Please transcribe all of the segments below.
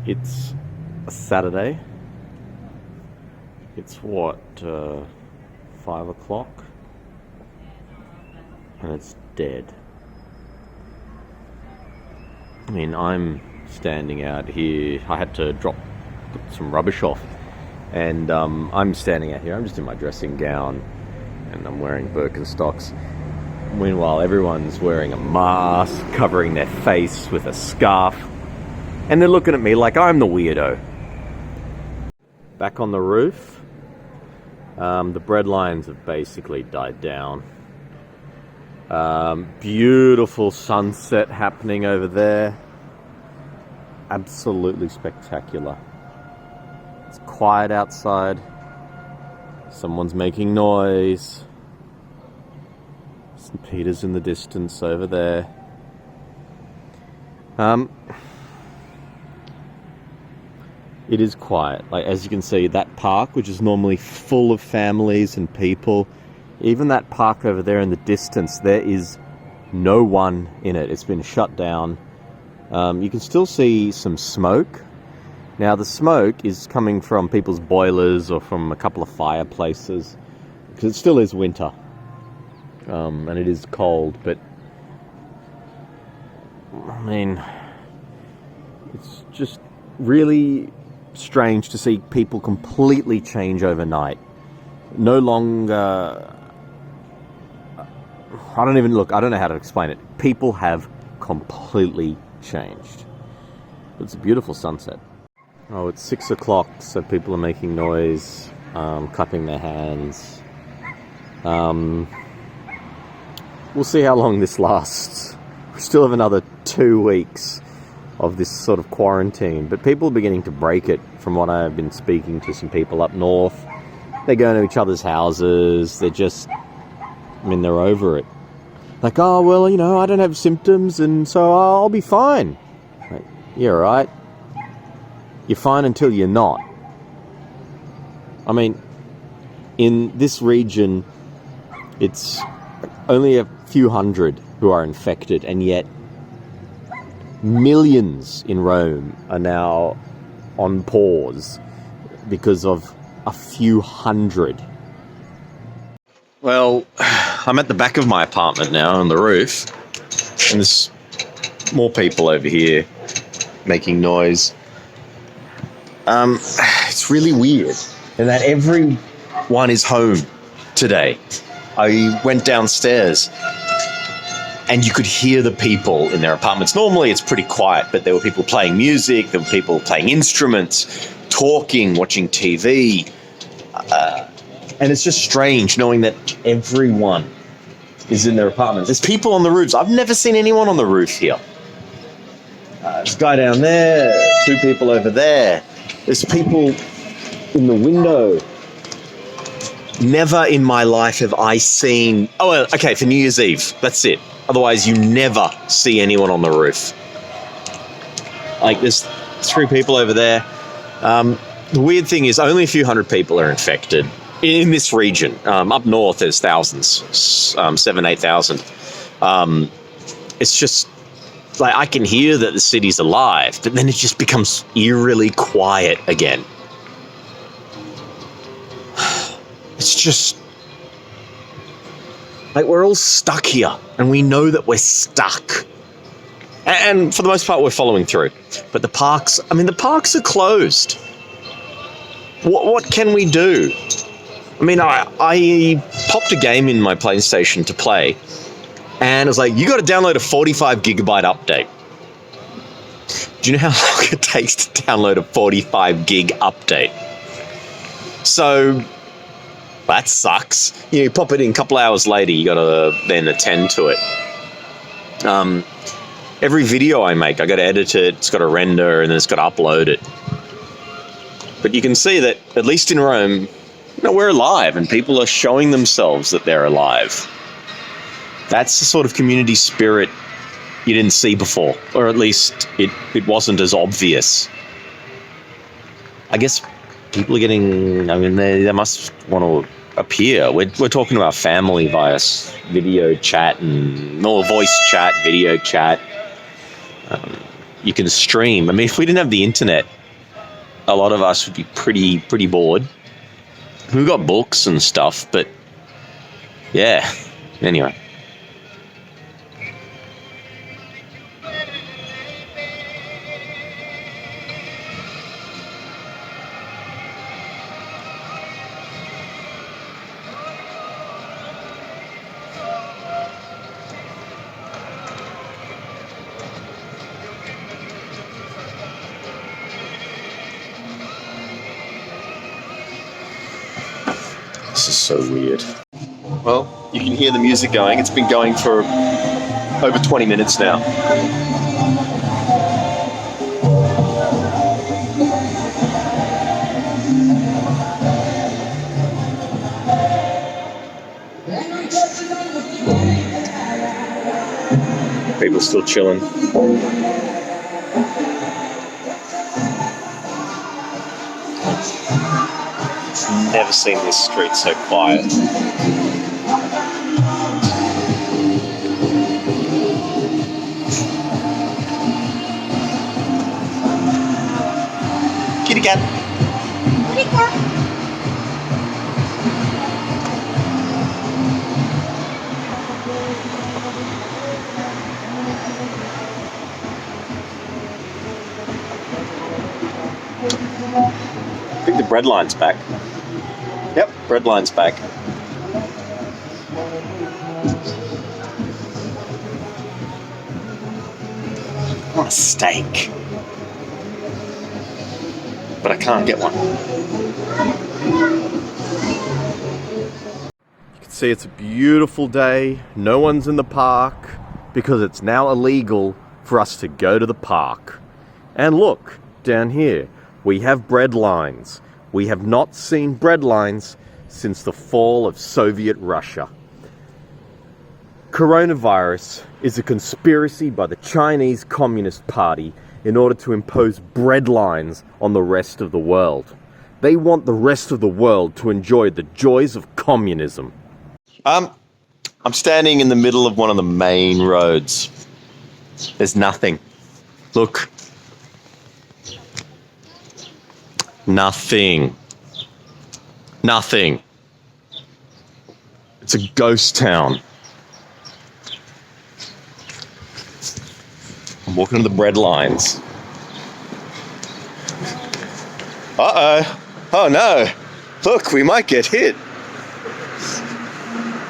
It's a Saturday. It's what, 5 o'clock? And it's dead. I mean, I'm standing out here. I had to put some rubbish off. And I'm standing out here. I'm just in my dressing gown. And I'm wearing Birkenstocks. Meanwhile, everyone's wearing a mask, covering their face with a scarf. And they're looking at me like I'm the weirdo. Back on the roof, the bread lines have basically died down. Beautiful sunset happening over there. Absolutely spectacular. It's quiet outside. Someone's making noise. St. Peter's in the distance over there. It is quiet. Like, as you can see, that park, which is normally full of families and people, even that park over there in the distance, there is no one in it. It's been shut down. You can still see some smoke. Now, the smoke is coming from people's boilers or from a couple of fireplaces, because it still is winter. And it is cold, but I mean, it's just really strange to see people completely change overnight. No longer, I don't know how to explain it. People have completely changed. It's a beautiful sunset. Oh, it's 6 o'clock, so people are making noise, clapping their hands. We'll see how long this lasts. We still have another 2 weeks of this sort of quarantine, but people are beginning to break it. From what I've been speaking to some people up north, they're going to each other's houses. They're over it. Like, oh, well, I don't have symptoms, and so I'll be fine. Like, yeah, right. You're fine until you're not. I mean, in this region, it's only a few hundred who are infected, and yet millions in Rome are now on pause because of a few hundred. Well, I'm at the back of my apartment now on the roof, and there's more people over here making noise. It's really weird in that everyone is home today. I went downstairs and you could hear the people in their apartments. Normally it's pretty quiet, but there were people playing music, there were people playing instruments, talking, watching TV. And it's just strange knowing that everyone is in their apartments. There's people on the roofs. I've never seen anyone on the roof here. There's a guy down there, 2 people over there. There's people in the window. Never in my life have I seen... Oh, well, okay, for New Year's Eve. That's it. Otherwise, you never see anyone on the roof. Like, there's 3 people over there. The weird thing is only a few hundred people are infected in this region. Up north, there's thousands, 7,000, 8,000. It's just... like, I can hear that the city's alive, but then it just becomes eerily quiet again. It's just like we're all stuck here, and we know that we're stuck. And for the most part, we're following through. But the parks are closed. What can we do? I mean, I popped a game in my PlayStation to play, and it was like, you got to download a 45 gigabyte update. Do you know how long it takes to download a 45 gig update? So that sucks. You pop it in a couple hours later, you got to then attend to it. Every video I make, I got to edit it, it's got to render, and then it's got to upload it. But you can see that, at least in Rome, we're alive, and people are showing themselves that they're alive. That's the sort of community spirit you didn't see before, or at least it wasn't as obvious. I guess people are getting, they must want to appear. We're talking to our family via video chat and more voice chat, video chat. you can stream. I mean, if we didn't have the internet, a lot of us would be pretty bored. We've got books and stuff, but yeah. Anyway. This is so weird. Well, you can hear the music going. It's been going for over 20 minutes now. People still chilling. Never seen this street so quiet. Kitty cat. Kitty cat. I think the bread line's back. Yep, bread line's back. I want a steak, but I can't get one. You can see it's a beautiful day. No one's in the park because it's now illegal for us to go to the park. And look, down here, we have bread lines. We have not seen bread lines since the fall of Soviet Russia. Coronavirus is a conspiracy by the Chinese Communist Party in order to impose bread lines on the rest of the world. They want the rest of the world to enjoy the joys of communism. I'm standing in the middle of one of the main roads. There's nothing. Look. Nothing. Nothing. It's a ghost town. I'm walking to the bread lines. Uh-oh. Oh no. Look, we might get hit.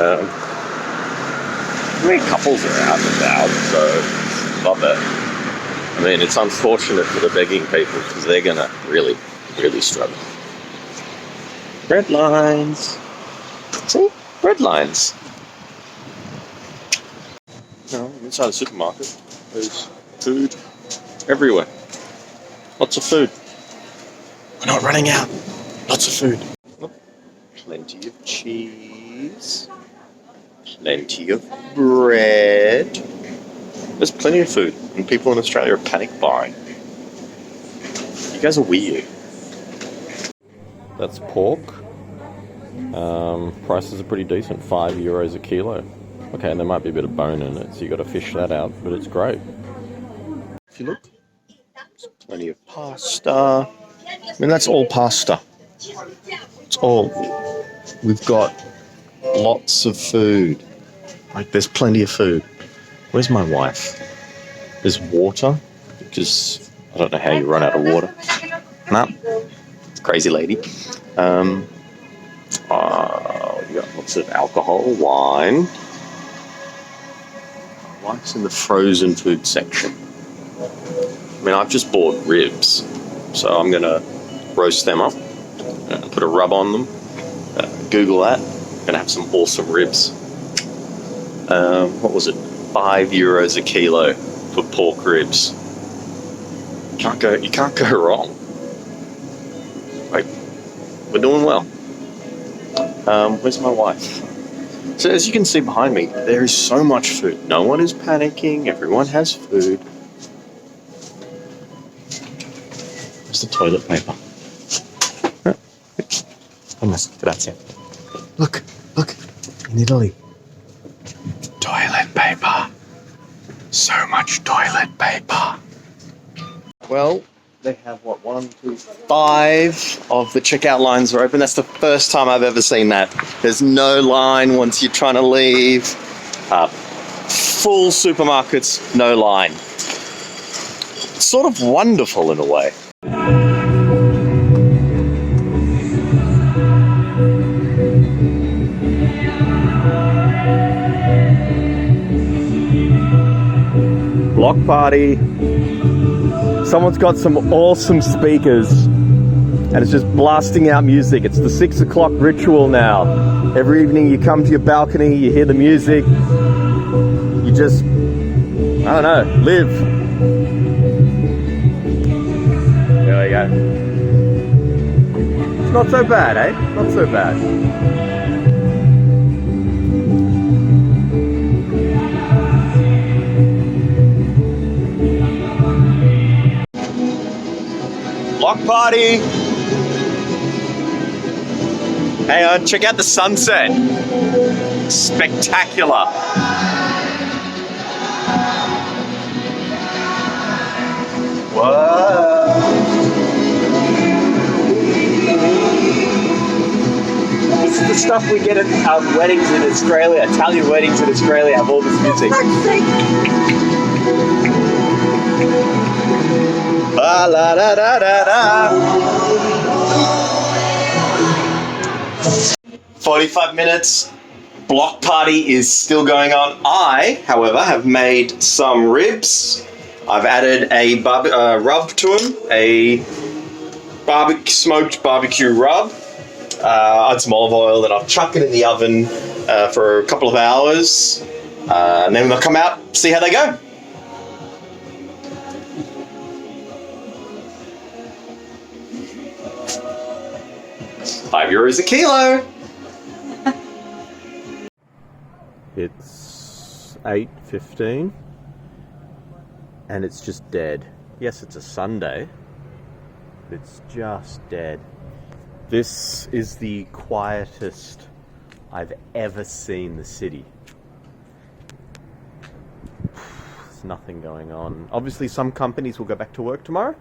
I mean, couples are out and about, so not that. I mean, it's unfortunate for the begging people because they're going to really struggle. Bread lines. See? Bread lines. No, inside the supermarket, there's food everywhere. Lots of food. We're not running out. Lots of food. Oh, plenty of cheese. Plenty of bread. There's plenty of food, and people in Australia are panic buying. You guys are weird. That's pork. Prices are pretty decent, €5 a kilo. Okay, there might be a bit of bone in it, so you got to fish that out, but it's great. If you look, there's plenty of pasta. I mean, that's all pasta. It's all. We've got lots of food. Like, there's plenty of food. Where's my wife? There's water, because I don't know how you run out of water. No. Crazy lady. We got lots of alcohol, wine. Wife's in the frozen food section. I mean, I've just bought ribs, so I'm going to roast them up, put a rub on them. Google that. I'm going to have some awesome ribs. What was it? €5 a kilo for pork ribs. You can't go wrong. Like, we're doing well. Where's my wife? So as you can see behind me, there is so much food. No one is panicking. Everyone has food. Where's the toilet paper? Grazie. Look, in Italy. Toilet paper. So much toilet paper. Well, they have what, 1, 2, 5 of the checkout lines are open. That's the first time I've ever seen that. There's no line once you're trying to leave. Full supermarkets, no line. It's sort of wonderful in a way. Block party. Someone's got some awesome speakers and it's just blasting out music. It's the 6 o'clock ritual now. Every evening you come to your balcony, you hear the music, you just, I don't know, live. There we go. It's not so bad, eh? Not so bad. Block party! Hang on, check out the sunset. Spectacular. Whoa! This is the stuff we get at weddings in Australia. Italian weddings in Australia have all this music. La la da da da da. 45 minutes. Block party is still going on. I, however, have made some ribs. I've added a rub to them, a smoked barbecue rub. Add some olive oil, then I'll chuck it in the oven for a couple of hours, and then they'll come out, see how they go. €5 a kilo. It's 8:15 and it's just dead. Yes, it's a Sunday, but it's just dead. This is the quietest I've ever seen the city. There's nothing going on. Obviously, some companies will go back to work tomorrow.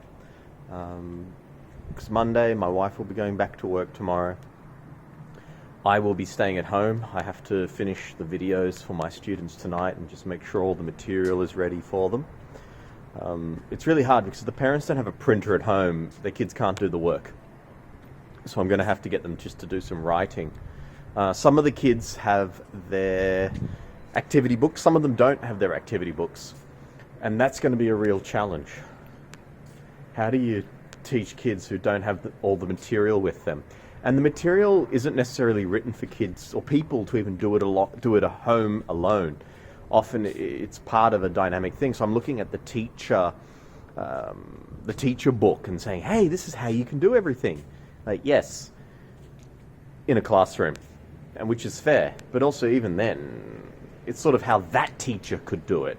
It's Monday, my wife will be going back to work tomorrow. I will be staying at home. I have to finish the videos for my students tonight and just make sure all the material is ready for them. It's really hard because the parents don't have a printer at home. Their kids can't do the work. So I'm going to have to get them just to do some writing. Some of the kids have their activity books. Some of them don't have their activity books. And that's going to be a real challenge. How do you teach kids who don't have all the material with them? And the material isn't necessarily written for kids or people to even do it at home alone. Often it's part of a dynamic thing. So I'm looking at the teacher book and saying, hey, this is how you can do everything. Like, yes, in a classroom, and which is fair. But also even then, it's sort of how that teacher could do it.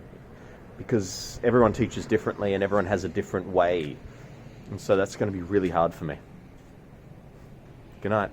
Because everyone teaches differently and everyone has a different way. And so that's going to be really hard for me. Good night.